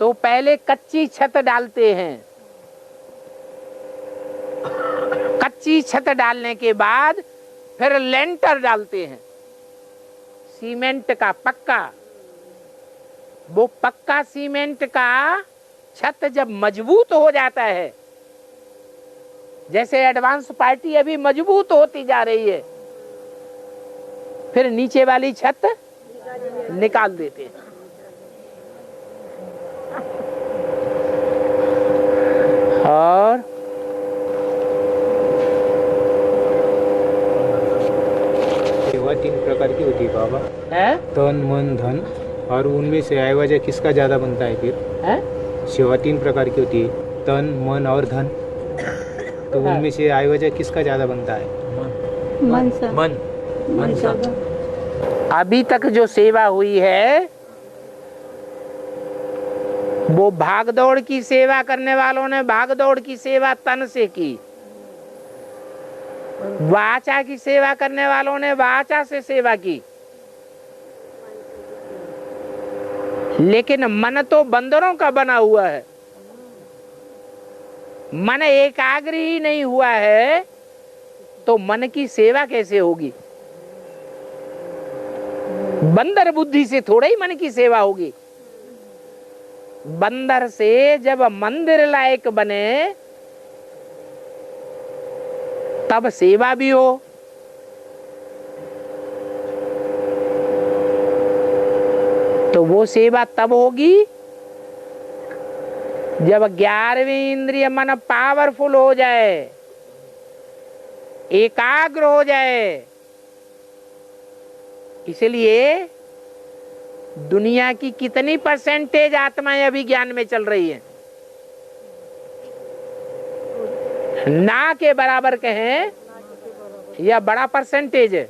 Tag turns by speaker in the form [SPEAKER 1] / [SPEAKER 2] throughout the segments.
[SPEAKER 1] तो पहले कच्ची छत डालते हैं। कच्ची छत डालने के बाद फिर लेंटर डालते हैं, सीमेंट का पक्का। वो पक्का सीमेंट का छत जब मजबूत हो जाता है, जैसे एडवांस पार्टी अभी मजबूत होती जा रही है, फिर नीचे वाली छत निकाल देते हैं। और
[SPEAKER 2] सेवा 3 प्रकार की होती है बाबा,
[SPEAKER 1] है?
[SPEAKER 2] तन मन धन, और उनमें से आयवजह किसका ज्यादा बनता है फिर?
[SPEAKER 1] है?
[SPEAKER 2] सेवा 3 प्रकार की होती है, तन मन और धन, तो उनमें से आयवजह किसका ज्यादा बनता है? मन सा।
[SPEAKER 1] अभी तक जो सेवा हुई है वो भागदौड़ की सेवा करने वालों ने भागदौड़ की सेवा तन से की, वाचा की सेवा करने वालों ने वाचा से सेवा की। लेकिन मन तो बंदरों का बना हुआ है, मन एकाग्र ही नहीं हुआ है, तो मन की सेवा कैसे होगी? बंदर बुद्धि से थोड़ा ही मन की सेवा होगी। बंदर से जब मंदिर लायक बने तब सेवा भी हो। तो वो सेवा तब होगी जब 11वीं इंद्रिय मन पावरफुल हो जाए, एकाग्र हो जाए। इसलिए दुनिया की कितनी परसेंटेज आत्माएं अभी ज्ञान में चल रही हैं? ना के बराबर कहें या बड़ा परसेंटेज है?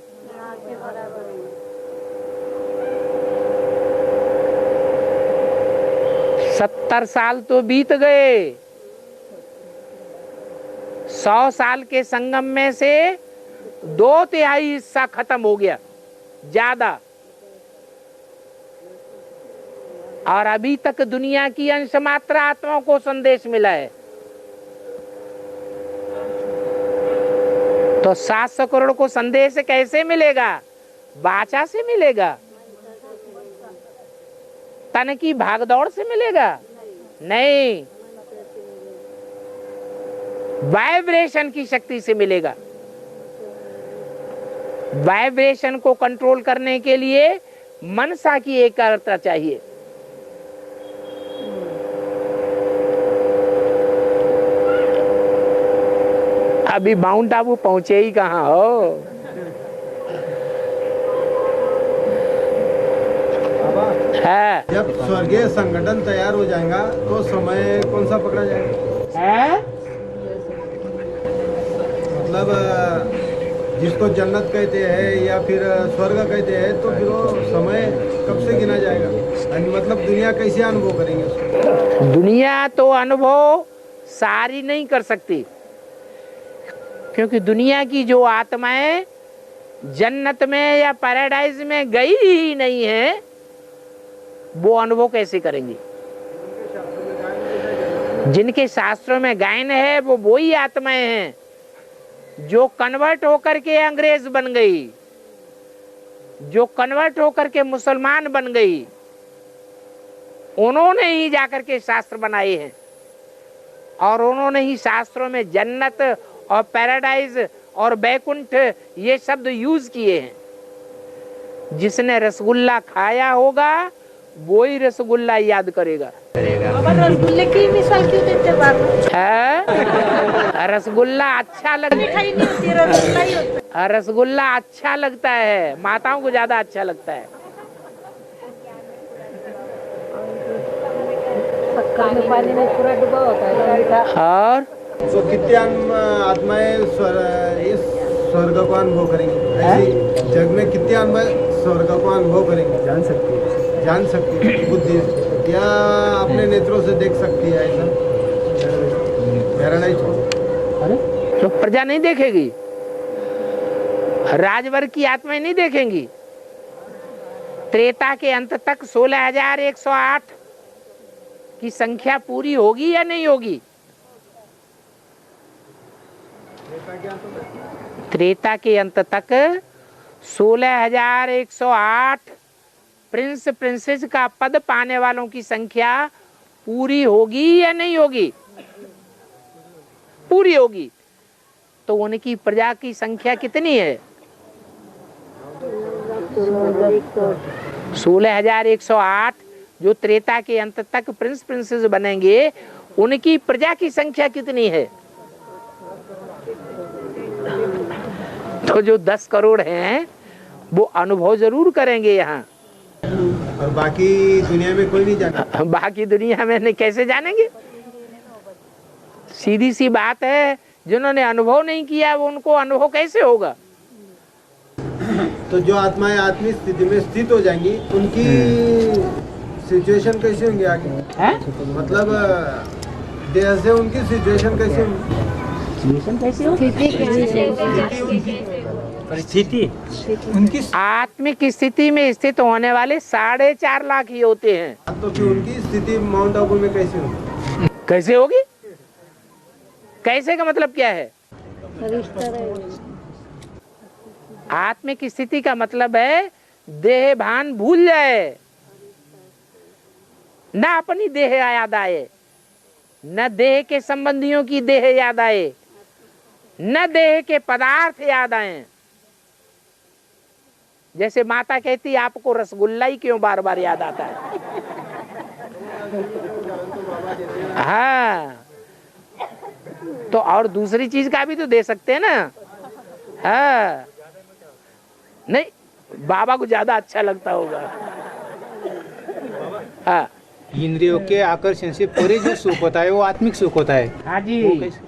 [SPEAKER 1] 70 साल तो बीत गए। 100 साल के संगम में से 2/3 हिस्सा खत्म हो गया, ज्यादा। और अभी तक दुनिया की अंश मात्र आत्माओं को संदेश मिला है। तो 700 करोड़ को संदेश कैसे मिलेगा? वाचा से मिलेगा? तन की भागदौड़ से मिलेगा? नहीं, वाइब्रेशन की शक्ति से मिलेगा। वाइब्रेशन को कंट्रोल करने के लिए मनसा की एकाग्रता चाहिए। अभी माउंट आबू पहुंचे ही कहाँ हो? है?
[SPEAKER 3] जब स्वर्गीय संगठन तैयार हो जाएगा तो समय कौन सा पकड़ा जाएगा?
[SPEAKER 1] है?
[SPEAKER 3] मतलब जिसको जन्नत कहते हैं या फिर स्वर्ग कहते हैं, तो फिर वो समय कब से गिना जाएगा? मतलब दुनिया कैसे अनुभव करेंगे उसको?
[SPEAKER 1] दुनिया तो अनुभव सारी नहीं कर सकती, क्योंकि दुनिया की जो आत्माएं जन्नत में या पैराडाइज में गई ही नहीं है, वो अनुभव कैसे करेंगी? जिनके शास्त्रों में गायन है वो वही आत्माएं हैं जो कन्वर्ट होकर के अंग्रेज बन गई, जो कन्वर्ट होकर के मुसलमान बन गई। उन्होंने ही जाकर के शास्त्र बनाए हैं और उन्होंने ही शास्त्रों में जन्नत और पैराडाइज और बैकुंठ ये शब्द यूज किए हैं। जिसने रसगुल्ला खाया होगा वो ही रसगुल्ला याद करेगा।
[SPEAKER 4] रसगुल्ले की मिसाल क्यों देते
[SPEAKER 1] है? रसगुल्ला अच्छा लगता है, रसगुल्ला अच्छा लगता है, माताओं को ज्यादा अच्छा लगता है।
[SPEAKER 4] पानी में पूरा डूबा होता है।
[SPEAKER 1] और
[SPEAKER 3] तो कितने आत्माएं इस स्वर्ग को अनुभव करेंगे? ऐसे जग में कितने आत्माएं स्वर्ग को अनुभव करेंगे? जान सकती है बुद्धि या अपने नेत्रों से देख सकती है ऐसा पैराडाइज को?
[SPEAKER 1] अरे तो प्रजा नहीं देखेगी, राजवर्ग की आत्माएं नहीं देखेंगी। त्रेता के अंत तक 16,108 की संख्या पूरी होगी या नहीं होगी? त्रेता के अंत तक 16,108 प्रिंस प्रिंसेस का पद पाने वालों की संख्या पूरी होगी या नहीं होगी? पूरी होगी। तो उनकी प्रजा की संख्या कितनी है? 16,108 जो त्रेता के अंत तक प्रिंस प्रिंसेस बनेंगे, उनकी प्रजा की संख्या कितनी है? तो जो 10 करोड़ हैं वो अनुभव जरूर करेंगे यहाँ,
[SPEAKER 3] और बाकी दुनिया में कोई नहीं जाना।
[SPEAKER 1] बाकी दुनिया में नहीं कैसे जानेंगे? सीधी सी बात है, जिन्होंने अनुभव नहीं किया वो उनको अनुभव कैसे होगा?
[SPEAKER 3] तो जो आत्माएं आत्मिक स्थिति में स्थित हो जाएंगी, उनकी सिचुएशन कैसे होंगी आगे?
[SPEAKER 1] है?
[SPEAKER 3] मतलब देह से उनकी सिचुएशन कैसे होंगी?
[SPEAKER 2] परिस्थिति
[SPEAKER 3] उनकी
[SPEAKER 1] आत्मिक स्थिति में स्थित होने वाले 4.5 लाख ही होते हैं।
[SPEAKER 3] तो फिर उनकी स्थिति माउंट आबू में कैसे होगी?
[SPEAKER 1] कैसे होगी? कैसे का मतलब क्या है? आत्मिक स्थिति का मतलब है देह भान भूल जाए, न अपनी देह याद आए, न देह के संबंधियों की देह याद आए, न देह के पदार्थ याद आए। जैसे माता कहती आपको रसगुल्ला ही क्यों बार बार याद आता है? हाँ, तो और दूसरी चीज का भी तो दे सकते हैं ना। हाँ, नहीं, बाबा को ज्यादा अच्छा लगता होगा। हाँ,
[SPEAKER 2] इंद्रियों के आकर्षण से परे जो सुख होता है वो आत्मिक सुख होता है।
[SPEAKER 1] हाँ जी,
[SPEAKER 2] वो कैसे?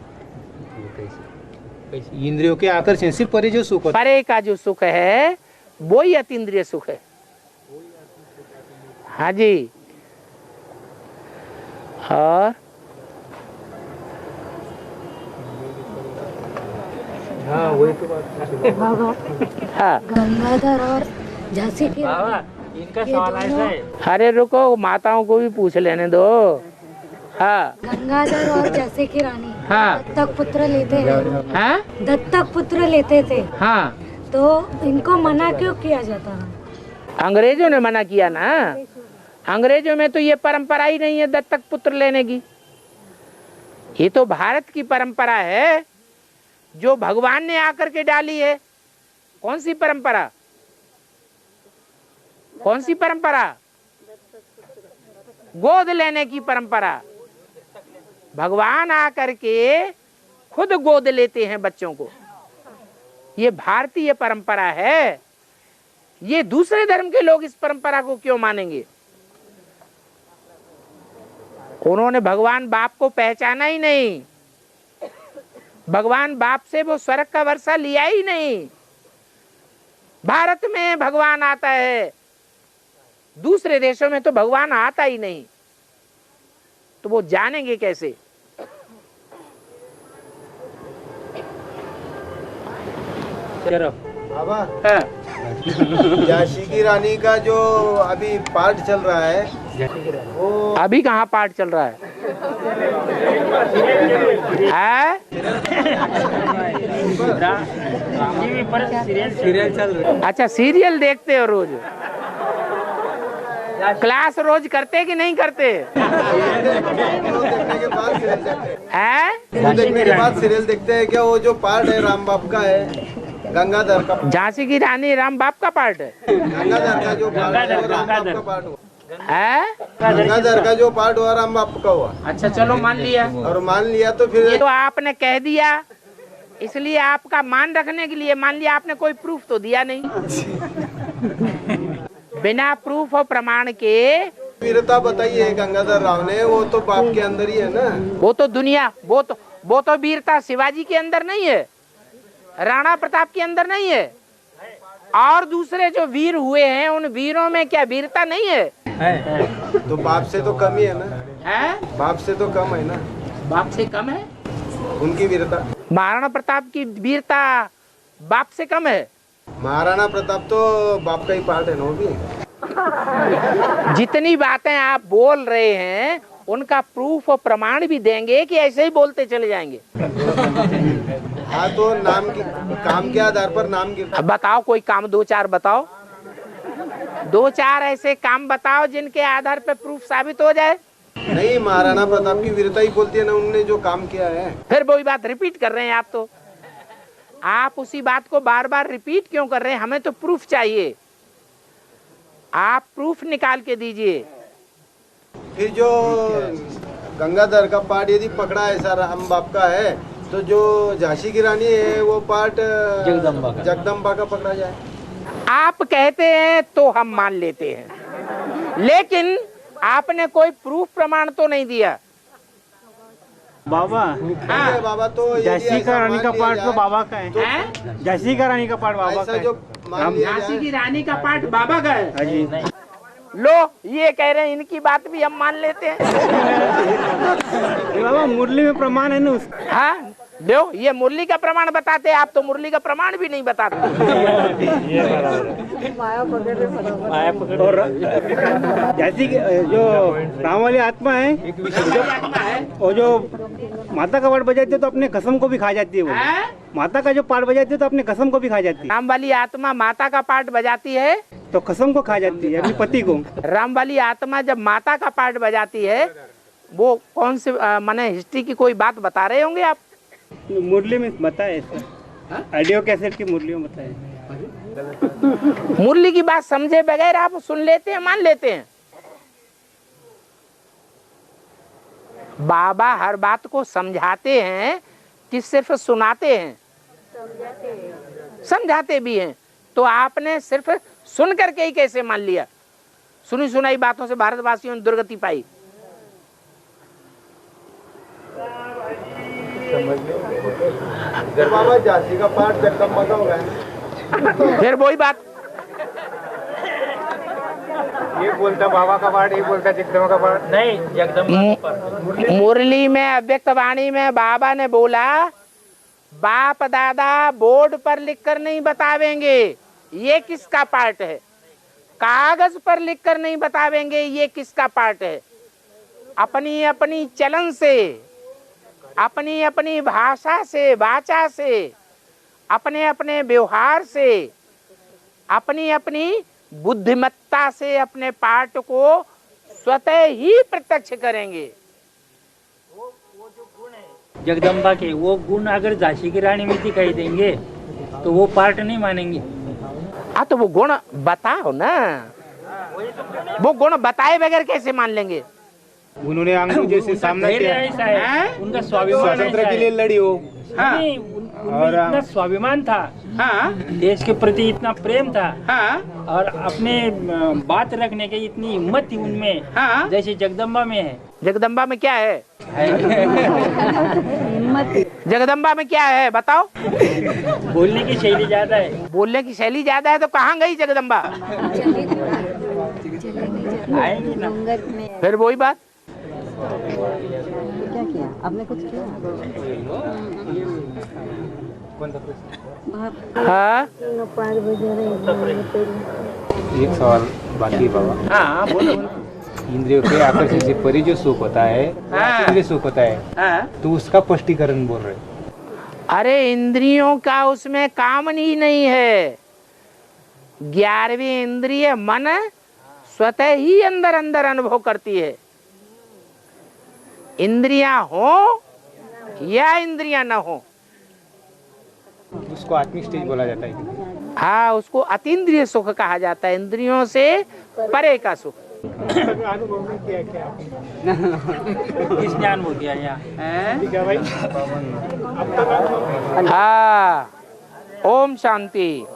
[SPEAKER 2] इंद्रियों के आकर्षण से परे जो सुख होता
[SPEAKER 1] परे का जो सुख है वो ही अतीन्द्रिय सुख है। हाँ जी, और
[SPEAKER 2] हाँ वही तो बात।
[SPEAKER 1] हाँ,
[SPEAKER 4] गंगाधर और झांसी की
[SPEAKER 2] इनका सवाल ऐसा है।
[SPEAKER 1] अरे रुको, माताओं को भी पूछ लेने दो। हाँ,
[SPEAKER 4] गंगाधर और झांसी की रानी
[SPEAKER 1] हाँ,
[SPEAKER 4] दत्तक पुत्र लेते हैं।
[SPEAKER 1] हाँ,
[SPEAKER 4] दत्तक पुत्र लेते थे,
[SPEAKER 1] हाँ,
[SPEAKER 4] तो इनको मना क्यों किया जाता है?
[SPEAKER 1] अंग्रेजों ने मना किया ना। अंग्रेजों में तो ये परंपरा ही नहीं है दत्तक पुत्र लेने की। ये तो भारत की परंपरा है जो भगवान ने आकर के डाली है। कौन सी परंपरा? कौन सी परंपरा? गोद लेने की परंपरा। भगवान आकर के खुद गोद लेते हैं बच्चों को। ये भारतीय परंपरा है। ये दूसरे धर्म के लोग इस परंपरा को क्यों मानेंगे? उन्होंने भगवान बाप को पहचाना ही नहीं। भगवान बाप से वो स्वर्ग का वर्षा लिया ही नहीं। भारत में भगवान आता है, दूसरे देशों में तो भगवान आता ही नहीं। तो वो जानेंगे कैसे?
[SPEAKER 3] बाबा,
[SPEAKER 1] हाँ,
[SPEAKER 3] झांसी की रानी का जो अभी पार्ट चल रहा है, वो
[SPEAKER 1] अभी कहाँ पाठ चल रहा है? है?
[SPEAKER 2] सीरियल चल रहा है।
[SPEAKER 1] अच्छा, सीरियल देखते हो रोज? क्लास रोज करते कि नहीं करते?
[SPEAKER 3] देखने के बाद सीरियल देखते हैं।
[SPEAKER 1] है?
[SPEAKER 3] वो देखने के बाद सीरियल देखते हैं क्या? वो जो पार्ट है राम बाप का है, गंगाधर का।
[SPEAKER 1] झांसी की रानी राम बाप का पार्ट है।
[SPEAKER 3] गंगाधर का जो पार्ट है वो राम बाप का पार्ट हुआ।
[SPEAKER 1] है?
[SPEAKER 3] गंगाधर का जो पार्ट हुआ राम बाप का हुआ।
[SPEAKER 1] अच्छा, चलो मान लिया।
[SPEAKER 3] और मान लिया तो
[SPEAKER 1] ये
[SPEAKER 3] फिर
[SPEAKER 1] तो आपने कह दिया, इसलिए आपका मान रखने के लिए मान लिया। आपने कोई प्रूफ तो दिया नहीं। बिना प्रूफ और प्रमाण के
[SPEAKER 3] वीरता बताइए गंगाधर राव ने, वो तो बाप के अंदर ही है ना।
[SPEAKER 1] वो तो दुनिया, वो तो वीरता शिवाजी के अंदर नहीं है, राणा प्रताप के अंदर नहीं है, और दूसरे जो वीर हुए हैं उन वीरों में क्या वीरता नहीं है?
[SPEAKER 3] तो बाप से तो कम ही है ना।
[SPEAKER 1] है?
[SPEAKER 3] बाप से तो कम है ना
[SPEAKER 1] बाप से कम है?
[SPEAKER 3] उनकी वीरता।
[SPEAKER 1] महाराणा प्रताप की वीरता बाप से कम है?
[SPEAKER 3] महाराणा प्रताप तो बाप का ही पार्ट है ना वो भी।
[SPEAKER 1] जितनी बातें आप बोल रहे हैं उनका प्रूफ और प्रमाण भी देंगे कि ऐसे ही बोलते चले जाएंगे?
[SPEAKER 3] हाँ, तो नाम के काम के आधार पर नाम गिरता।
[SPEAKER 1] अब बताओ कोई काम, दो चार बताओ, दो चार ऐसे काम बताओ जिनके आधार पर प्रूफ साबित हो जाए।
[SPEAKER 3] नहीं, महाराणा प्रताप की वीरता ही बोलती है ना, उन्होंने जो काम किया है।
[SPEAKER 1] फिर वही बात रिपीट कर रहे हैं आप। तो आप उसी बात को बार बार रिपीट क्यों कर रहे हैं? हमें तो प्रूफ चाहिए, आप प्रूफ निकाल के दीजिए।
[SPEAKER 3] फिर जो गंगाधर का पार्ट यदि पकड़ा ऐसा राम बाप का है, तो जो झांसी की रानी है वो पार्ट जगदम्बा का पकड़ा जाए।
[SPEAKER 1] आप कहते हैं तो हम मान लेते हैं, लेकिन आपने कोई प्रूफ प्रमाण तो नहीं दिया।
[SPEAKER 5] बाबा,
[SPEAKER 3] हाँ बाबा, तो यदि
[SPEAKER 5] झांसी
[SPEAKER 3] ऐसा
[SPEAKER 5] का रानी
[SPEAKER 3] मान
[SPEAKER 5] का
[SPEAKER 3] लिया
[SPEAKER 5] पार्ट तो
[SPEAKER 3] जाए,
[SPEAKER 5] बाबा का है। झांसी का रानी का पार्ट बाबा
[SPEAKER 3] ऐसा
[SPEAKER 5] का है।
[SPEAKER 3] जो मान लिया
[SPEAKER 1] झांसी
[SPEAKER 3] जाए,
[SPEAKER 1] की रानी का पार्ट बाबा का है।
[SPEAKER 5] हाँ जी।
[SPEAKER 1] लो, ये कह रहे हैं इनकी बात भी हम मान लेते हैं।
[SPEAKER 5] ये बाबा मुरली में प्रमाण है ना उसका।
[SPEAKER 1] हाँ, दो, ये मुरली का प्रमाण बताते हैं, आप तो मुरली का प्रमाण भी नहीं बताते।
[SPEAKER 5] और झांसी की जो राम वाली आत्मा है, और जो माता का पार्ट बजाती है तो अपने कसम को भी खा जाती है। वो माता का जो पार्ट बजाती है तो अपने कसम को भी खा जाती है।
[SPEAKER 1] राम वाली आत्मा माता का पार्ट बजाती है
[SPEAKER 5] तो कसम को खा जाती है, अपने पति को।
[SPEAKER 1] राम वाली आत्मा जब माता का पार्ट बजाती है, वो कौन से माने हिस्ट्री की कोई बात बता रहे होंगे आप?
[SPEAKER 5] मुरली में बताए, ऑडियो कैसेट की मुरली में बताए।
[SPEAKER 1] मुरली की बात समझे बगैर आप सुन लेते हैं, मान लेते हैं। बाबा हर बात को समझाते हैं कि सिर्फ सुनाते हैं? समझाते भी हैं। तो आपने सिर्फ सुन करके ही कैसे मान लिया? सुनी सुनाई बातों से भारतवासियों ने दुर्गति पाई।
[SPEAKER 3] तो बाबा झांसी का पार्ट जगदम्बा का होगा।
[SPEAKER 1] फिर वही बात,
[SPEAKER 2] एक बोलता बाबा का पार्ट, एक बोलता जगदम्बा का पार्ट।
[SPEAKER 6] नहीं, जगदम्बा
[SPEAKER 1] मुरली में अव्यक्त वाणी में बाबा ने बोला, बाप दादा बोर्ड पर लिखकर नहीं बतावेंगे ये किसका पार्ट है, कागज पर लिखकर नहीं बतावेंगे ये किसका पार्ट है। अपनी अपनी चलन से, अपनी अपनी भाषा से, वाचा से, अपने अपने व्यवहार से, अपनी अपनी बुद्धिमत्ता से अपने पार्ट को स्वतः ही प्रत्यक्ष करेंगे।
[SPEAKER 6] जगदम्बा के वो गुण अगर झांसी की रानी में दिखाई देंगे तो वो पार्ट नहीं मानेंगे।
[SPEAKER 1] तो वो गुण बताओ ना, वो गुण बताए बगैर कैसे मान लेंगे?
[SPEAKER 2] उन्होंने अंग्रेजों से सामना किया,
[SPEAKER 6] ऐसा है, उनका स्वाभिमान
[SPEAKER 2] स्वतंत्र
[SPEAKER 6] ऐसा
[SPEAKER 2] के
[SPEAKER 6] है।
[SPEAKER 2] लिए लड़ी हो।
[SPEAKER 6] नहीं, उनमें इतना स्वाभिमान था,
[SPEAKER 1] हाँ,
[SPEAKER 6] देश के प्रति इतना प्रेम था,
[SPEAKER 1] हाँ,
[SPEAKER 6] और अपने बात रखने की इतनी हिम्मत थी उनमें,
[SPEAKER 1] हाँ।
[SPEAKER 6] जैसे जगदम्बा में है।
[SPEAKER 1] जगदम्बा में क्या है? जगदम्बा में क्या है बताओ?
[SPEAKER 6] बोलने की शैली ज्यादा है।
[SPEAKER 1] बोलने की शैली ज्यादा है तो कहाँ गई जगदम्बा?
[SPEAKER 6] आएंगी ना।
[SPEAKER 1] फिर वही बात,
[SPEAKER 7] क्या किया आपने? कुछ किया?
[SPEAKER 1] हाँ,
[SPEAKER 2] एक सवाल बाकी बाबा,
[SPEAKER 1] हाँ, बोलो।
[SPEAKER 2] इंद्रियों के आकर्षण से परी जो सुख होता है,
[SPEAKER 1] हाँ।
[SPEAKER 2] इंद्रिय सुख होता है,
[SPEAKER 1] हाँ।
[SPEAKER 2] तो उसका स्पष्टीकरण बोल रहे।
[SPEAKER 1] अरे इंद्रियों का उसमें काम ही नहीं है। 11वीं इंद्रिय मन स्वतः ही अंदर अंदर अनुभव करती है। इंद्रियां हो या इंद्रियां न हो,
[SPEAKER 2] उसको आत्मिक स्टेज बोला जाता है।
[SPEAKER 1] हाँ, उसको अतीन्द्रिय सुख कहा जाता है, इंद्रियों से परे का सुख।
[SPEAKER 2] अनुभव में क्या क्या
[SPEAKER 6] किस ज्ञान हो गया यहाँ?
[SPEAKER 1] हाँ, ओम शांति।